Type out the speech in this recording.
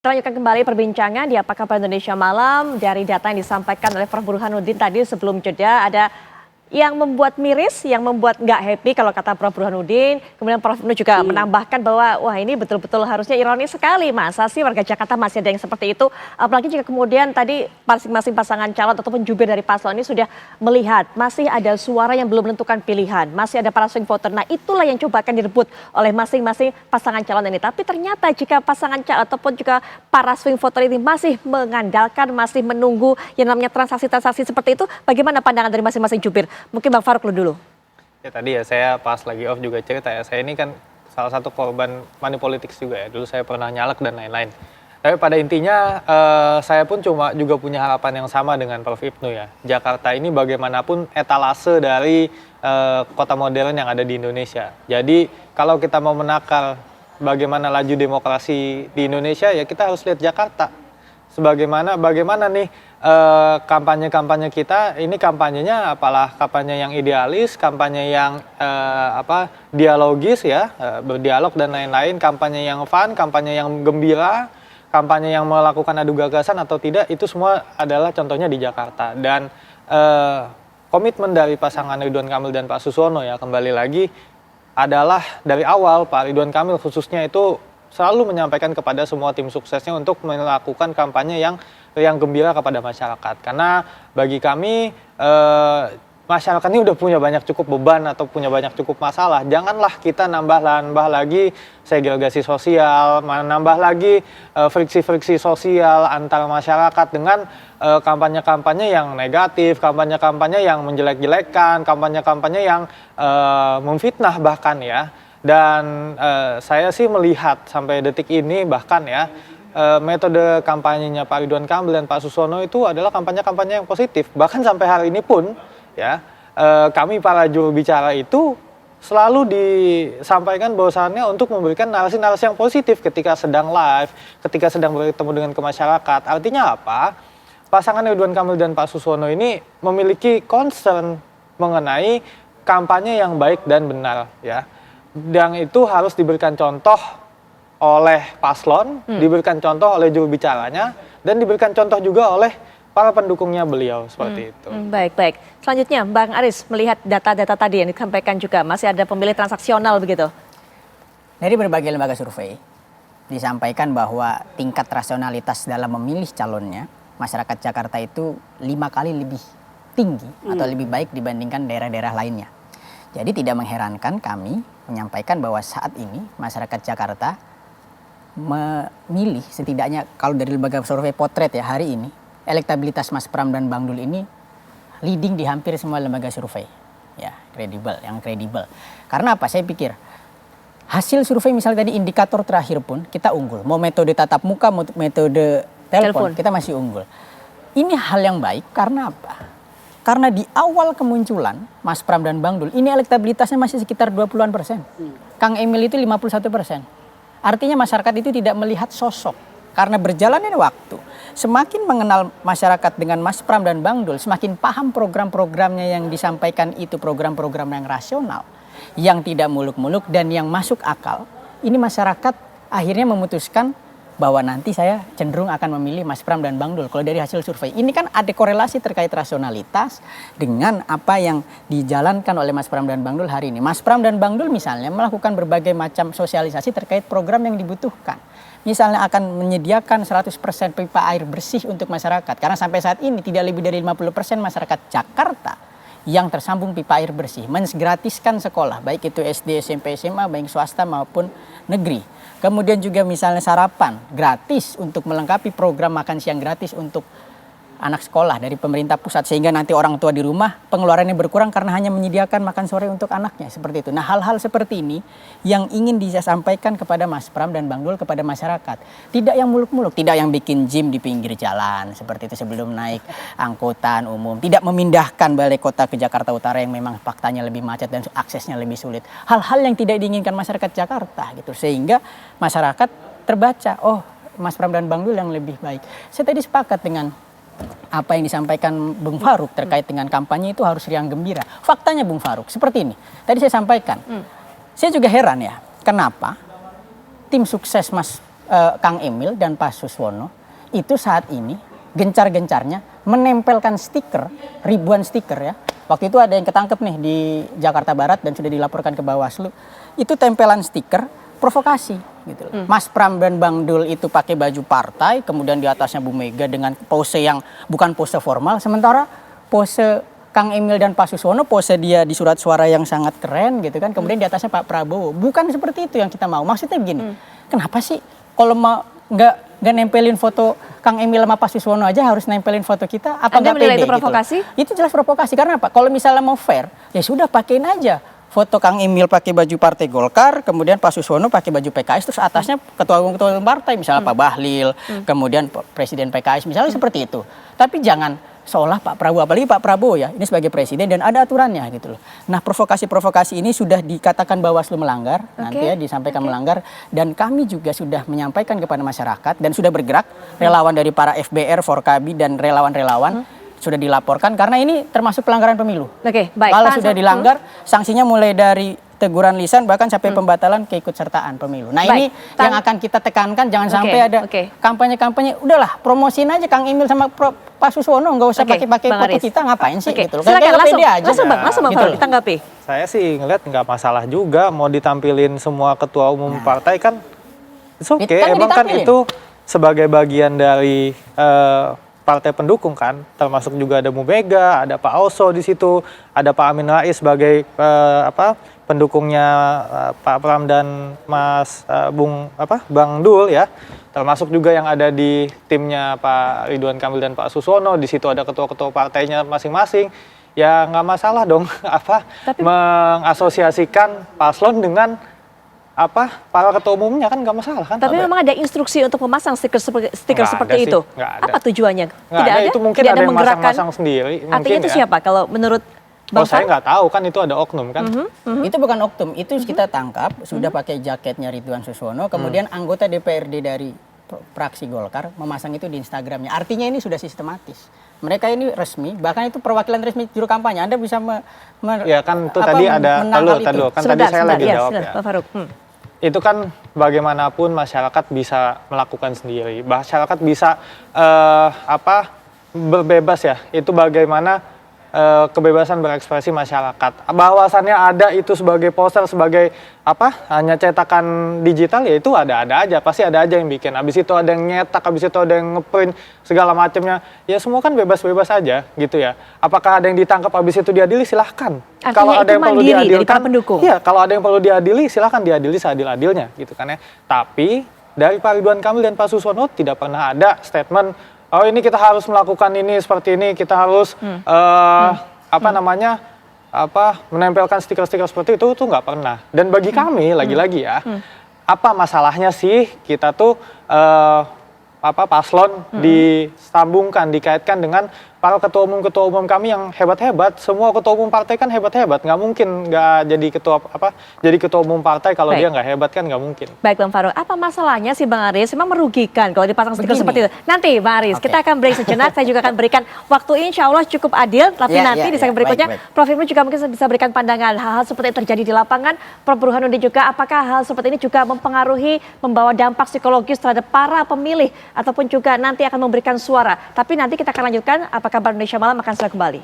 Lanjutkan kembali perbincangan di Apa Kabar Indonesia Malam. Dari data yang disampaikan oleh Prof. Burhanuddin tadi sebelum jeda, ada yang membuat miris, yang membuat nggak happy kalau kata Prof. Burhanuddin. Kemudian Prof. Ibnu juga menambahkan bahwa wah ini betul-betul harusnya ironis sekali. Masa sih warga Jakarta masih ada yang seperti itu? Apalagi jika kemudian tadi masing-masing pasangan calon ataupun jubir dari paslon ini sudah melihat masih ada suara yang belum menentukan pilihan. Masih ada para swing voter. Nah itulah yang coba akan direbut oleh masing-masing pasangan calon ini. Tapi ternyata jika pasangan calon ataupun juga para swing voter ini masih mengandalkan, masih menunggu yang namanya transaksi-transaksi seperti itu, bagaimana pandangan dari masing-masing jubir? Mungkin Bang Farouk dulu. Ya tadi ya saya pas lagi off juga cerita ya, saya ini kan salah satu korban money politics juga ya. Dulu saya pernah nyalek dan lain-lain. Tapi pada intinya saya pun juga punya harapan yang sama dengan Prof. Ibnu ya. Jakarta ini bagaimanapun etalase dari kota modern yang ada di Indonesia. Jadi kalau kita mau menakar bagaimana laju demokrasi di Indonesia ya kita harus lihat Jakarta. Bagaimana nih kampanye-kampanye kita, ini kampanyenya apalah kampanye yang idealis, kampanye yang dialogis ya, berdialog dan lain-lain, kampanye yang fun, kampanye yang gembira, kampanye yang melakukan adu gagasan atau tidak, itu semua adalah contohnya di Jakarta. Dan komitmen dari pasangan Ridwan Kamil dan Pak Susono ya, kembali lagi adalah dari awal Pak Ridwan Kamil khususnya itu selalu menyampaikan kepada semua tim suksesnya untuk melakukan kampanye yang gembira kepada masyarakat. Karena bagi kami masyarakat ini udah punya banyak cukup beban atau punya banyak cukup masalah. Janganlah kita nambah lagi segregasi sosial, nambah lagi friksi-friksi sosial antara masyarakat dengan kampanye-kampanye yang negatif, kampanye-kampanye yang menjelek-jelekan, kampanye-kampanye yang memfitnah bahkan ya. Dan saya sih melihat sampai detik ini bahkan ya metode kampanyenya Pak Ridwan Kamil dan Pak Susono itu adalah kampanye-kampanye yang positif. Bahkan sampai hari ini pun ya kami para juru bicara itu selalu disampaikan bahwasannya untuk memberikan narasi-narasi yang positif ketika sedang live, ketika sedang bertemu dengan masyarakat. Artinya apa? Pasangan Ridwan Kamil dan Pak Susono ini memiliki concern mengenai kampanye yang baik dan benar ya. Dan itu harus diberikan contoh oleh paslon, diberikan contoh oleh juru bicaranya, dan diberikan contoh juga oleh para pendukungnya beliau seperti itu. Baik. Selanjutnya Bang Aris melihat data-data tadi yang disampaikan juga masih ada pemilih transaksional begitu. Dari berbagai lembaga survei disampaikan bahwa tingkat rasionalitas dalam memilih calonnya masyarakat Jakarta itu 5 kali lebih tinggi atau lebih baik dibandingkan daerah-daerah lainnya. Jadi tidak mengherankan kami menyampaikan bahwa saat ini masyarakat Jakarta memilih setidaknya kalau dari lembaga survei potret ya hari ini elektabilitas Mas Pram dan Bang Dul ini leading di hampir semua lembaga survei ya kredibel. Karena apa? Saya pikir hasil survei misalnya tadi indikator terakhir pun kita unggul. Mau metode tatap muka, mau metode telepon kita masih unggul. Ini hal yang baik karena apa? Karena di awal kemunculan Mas Pram dan Bang Dul ini elektabilitasnya masih sekitar 20-an persen. Kang Emil itu 51%. Artinya masyarakat itu tidak melihat sosok. Karena berjalannya waktu, semakin mengenal masyarakat dengan Mas Pram dan Bang Dul, semakin paham program-programnya yang disampaikan itu program-program yang rasional, yang tidak muluk-muluk dan yang masuk akal. Ini masyarakat akhirnya memutuskan bahwa nanti saya cenderung akan memilih Mas Pram dan Bang Dul. Kalau dari hasil survei ini kan ada korelasi terkait rasionalitas dengan apa yang dijalankan oleh Mas Pram dan Bang Dul hari ini. Mas Pram dan Bang Dul misalnya melakukan berbagai macam sosialisasi terkait program yang dibutuhkan. Misalnya akan menyediakan 100% pipa air bersih untuk masyarakat. Karena sampai saat ini tidak lebih dari 50% masyarakat Jakarta yang tersambung pipa air bersih. Mensgratiskan sekolah, baik itu SD, SMP, SMA, baik swasta maupun negeri. Kemudian juga misalnya sarapan gratis untuk melengkapi program makan siang gratis untuk anak sekolah dari pemerintah pusat. Sehingga nanti orang tua di rumah pengeluarannya berkurang karena hanya menyediakan makan sore untuk anaknya. Seperti itu. Nah hal-hal seperti ini yang ingin disampaikan kepada Mas Pram dan Bang Dul kepada masyarakat. Tidak yang muluk-muluk, tidak yang bikin gym di pinggir jalan. Seperti itu sebelum naik angkutan umum. Tidak memindahkan balai kota ke Jakarta Utara yang memang faktanya lebih macet dan aksesnya lebih sulit. Hal-hal yang tidak diinginkan masyarakat Jakarta gitu. Sehingga masyarakat terbaca, oh Mas Pram dan Bang Dul yang lebih baik. Saya tadi sepakat dengan apa yang disampaikan Bung Farouk terkait dengan kampanye itu harus riang gembira. Faktanya Bung Farouk seperti ini. Tadi saya sampaikan. Saya juga heran ya, kenapa tim sukses Mas Kang Emil dan Pak Suswono itu saat ini gencar-gencarnya menempelkan stiker, ribuan stiker ya. Waktu itu ada yang ketangkep nih di Jakarta Barat dan sudah dilaporkan ke Bawaslu. Itu tempelan stiker provokasi gitu loh. Mas Pram dan Bang Dul itu pakai baju partai, kemudian di atasnya Bu Mega dengan pose yang bukan pose formal, sementara pose Kang Emil dan Pak Suswono pose dia di surat suara yang sangat keren gitu kan. Kemudian di atasnya Pak Prabowo. Bukan seperti itu yang kita mau. Maksudnya begini, kenapa sih kalau mau nggak nempelin foto Kang Emil sama Pak Suswono aja harus nempelin foto kita? Apa Anda nggak menilai pede itu provokasi? gitu loh. Itu jelas provokasi. Karena apa? Kalau misalnya mau fair, ya sudah pakein aja foto Kang Emil pakai baju Partai Golkar, kemudian Pak Suswono pakai baju PKS, terus atasnya ketua umum partai, misalnya Pak Bahlil, kemudian Presiden PKS, misalnya seperti itu. Tapi jangan seolah Pak Prabowo, apalagi Pak Prabowo ya, ini sebagai presiden dan ada aturannya gitu loh. Nah, provokasi-provokasi ini sudah dikatakan Bawaslu melanggar, nanti ya disampaikan melanggar, dan kami juga sudah menyampaikan kepada masyarakat dan sudah bergerak relawan dari para FBR, Forkabi dan relawan-relawan sudah dilaporkan karena ini termasuk pelanggaran pemilu. Oke, baik. Kalau sudah dilanggar, sanksinya mulai dari teguran lisan bahkan sampai pembatalan keikutsertaan pemilu. Nah, ini yang akan kita tekankan, jangan sampai ada kampanye-kampanye. Udahlah, promosiin aja Kang Emil sama Pak Suswono, nggak usah pakai-pakai foto kita, ngapain sih gitu loh. Silakan langsung Bang Gitu. Faruk ditanggapi. Saya sih ngeliat nggak masalah juga mau ditampilin semua ketua umum partai kan. It's okay, emang kan itu sebagai bagian dari partai pendukung kan, termasuk juga ada Bu Mega, ada Pak Oso di situ, ada Pak Amin Rais sebagai pendukungnya Pak Pram dan Mas Bang Dul ya, termasuk juga yang ada di timnya Pak Ridwan Kamil dan Pak Suswono, di situ ada ketua-ketua partainya masing-masing, ya nggak masalah dong mengasosiasikan paslon dengan para ketua umumnya kan nggak masalah kan. Tapi memang ada instruksi untuk memasang stiker seperti itu. Apa tujuannya? Tidak ada. Itu mungkin ada yang masang sendiri. Artinya itu siapa kalau menurut Bang saya nggak tahu kan itu ada oknum kan. Itu bukan oknum, itu kita tangkap sudah pakai jaketnya Ridwan Suswono, kemudian anggota DPRD dari fraksi Golkar memasang itu di Instagramnya. Artinya ini sudah sistematis. Mereka ini resmi, bahkan itu perwakilan resmi juru kampanye. Anda bisa ya kan itu tadi ada kan tadi saya lagi jawab ya. Pak Faruk. Itu kan bagaimanapun masyarakat bisa melakukan sendiri. Masyarakat bisa berbebas ya. Itu bagaimana kebebasan berekspresi masyarakat. Bahwasannya ada itu sebagai poster, sebagai hanya cetakan digital, ya itu ada aja. Pasti ada aja yang bikin. Habis itu ada yang nyetak, habis itu ada yang ngeprint segala macamnya. Ya semua kan bebas-bebas aja gitu ya. Apakah ada yang ditangkap habis itu diadili, silahkan. Artinya kalau ada yang perlu diadilkan, ya kalau ada yang perlu diadili, silahkan diadili seadil-adilnya gitu kan ya. Tapi dari Pak Ridwan Kamil dan Pak Suswono tidak pernah ada statement, oh ini kita harus melakukan ini seperti ini, kita harus menempelkan stiker-stiker seperti itu tuh nggak pernah. Dan bagi kami lagi-lagi ya, apa masalahnya sih kita tuh paslon disambungkan, dikaitkan dengan para ketua umum kami yang hebat-hebat. Semua ketua umum partai kan hebat-hebat, nggak mungkin nggak jadi ketua umum partai kalau dia nggak hebat kan nggak mungkin. Baik Bang Faruk, apa masalahnya sih Bang Aris? Memang merugikan kalau dipasang stiker seperti itu. Nanti Bang Aris, kita akan break sejenak. Saya juga akan berikan waktu insya Allah cukup adil. Tapi nanti di segmen berikutnya Prof Hipnu juga mungkin bisa berikan pandangan hal-hal seperti yang terjadi di lapangan. Prof Burhanuddin juga, apakah hal seperti ini juga mempengaruhi, membawa dampak psikologis terhadap para pemilih ataupun juga nanti akan memberikan suara. Tapi nanti kita akan lanjutkan. Apakah Kabar Indonesia Malam akan segera kembali.